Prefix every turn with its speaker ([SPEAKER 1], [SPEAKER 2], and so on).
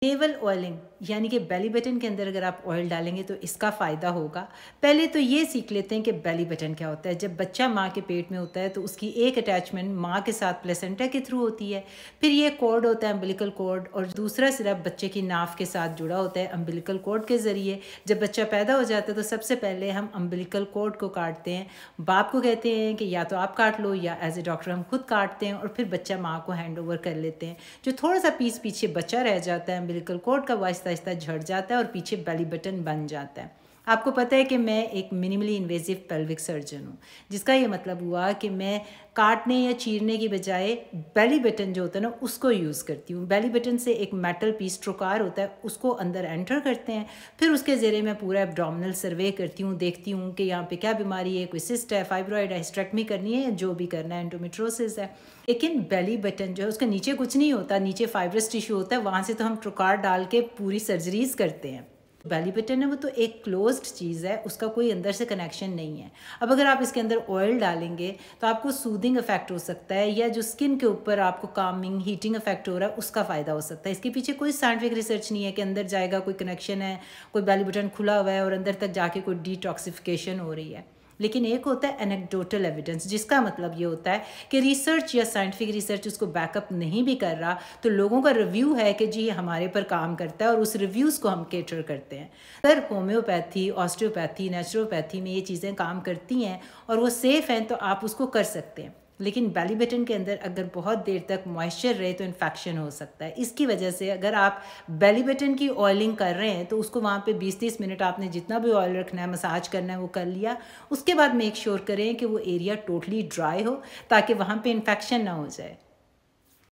[SPEAKER 1] Naval oiling यानी कि belly button के अंदर अगर आप ऑयल डालेंगे तो इसका फ़ायदा होगा। पहले तो ये सीख लेते हैं कि बेली बटन क्या होता है। जब बच्चा माँ के पेट में होता है तो उसकी एक अटैचमेंट माँ के साथ प्लेसेंटा के थ्रू होती है, फिर ये कॉर्ड होता है अम्बिलिकल कॉर्ड, और दूसरा सिर्फ बच्चे की नाफ के साथ जुड़ा होता है अम्बिलिकल कॉर्ड के ज़रिए। जब बच्चा पैदा हो जाता है तो सबसे पहले हम अम्बिलिकल कॉर्ड को काटते हैं। बाप को कहते हैं कि या तो आप काट लो या एज ए डॉक्टर हम खुद काटते हैं, और फिर बच्चा माँ को हैंड ओवर कर लेते हैं। जो थोड़ा सा पीस पीछे बच्चा रह जाता है अम्बिलिकल कॉर्ड का, वो आहिस्ता आहिस्ता झड़ जाता है और पीछे बेली बटन बन जाता है। आपको पता है कि मैं एक मिनिमली इन्वेजिव पेल्विक सर्जन हूँ, जिसका ये मतलब हुआ कि मैं काटने या चीरने की बजाय बेली बटन जो होता है ना उसको यूज़ करती हूँ। बेली बटन से एक मेटल पीस ट्रोकार होता है, उसको अंदर एंटर करते हैं, फिर उसके ज़रिए मैं पूरा एब्डोमिनल सर्वे करती हूँ, देखती हूँ कि यहाँ पे क्या बीमारी है, कोई सिस्ट है, फाइब्रॉइड है, हिस्टेरेक्टमी करनी है, जो भी करना है, एंडोमेट्रोसिस है। लेकिन बेली बटन जो है उसके नीचे कुछ नहीं होता, नीचे फाइब्रस टिश्यू होता है, वहाँ से तो हम ट्रोकार डाल के पूरी सर्जरीज करते हैं। बेली बटन है वो तो एक क्लोज्ड चीज़ है, उसका कोई अंदर से कनेक्शन नहीं है। अब अगर आप इसके अंदर ऑयल डालेंगे तो आपको सूदिंग इफेक्ट हो सकता है, या जो स्किन के ऊपर आपको कामिंग हीटिंग इफेक्ट हो रहा है उसका फ़ायदा हो सकता है। इसके पीछे कोई साइंटिफिक रिसर्च नहीं है कि अंदर जाएगा कोई कनेक्शन है, कोई बेली बटन खुला हुआ है और अंदर तक जाके कोई डिटॉक्सिफिकेशन हो रही है। लेकिन एक होता है एनेक्डोटल एविडेंस, जिसका मतलब ये होता है कि रिसर्च या साइंटिफिक रिसर्च उसको बैकअप नहीं भी कर रहा तो लोगों का रिव्यू है कि जी हमारे पर काम करता है, और उस रिव्यूज़ को हम केटर करते हैं। अगर होम्योपैथी, ऑस्टियोपैथी, नेचुरोपैथी में ये चीज़ें काम करती हैं और वो सेफ़ हैं तो आप उसको कर सकते हैं। लेकिन बेली बटन के अंदर अगर बहुत देर तक मॉइस्चर रहे तो इन्फेक्शन हो सकता है। इसकी वजह से अगर आप बेली बटन की ऑयलिंग कर रहे हैं तो उसको वहाँ पे 20-30 मिनट आपने जितना भी ऑयल रखना है, मसाज करना है, वो कर लिया। उसके बाद मेक श्योर करें कि वो एरिया टोटली ड्राई हो ताकि वहाँ पे इन्फेक्शन ना हो जाए।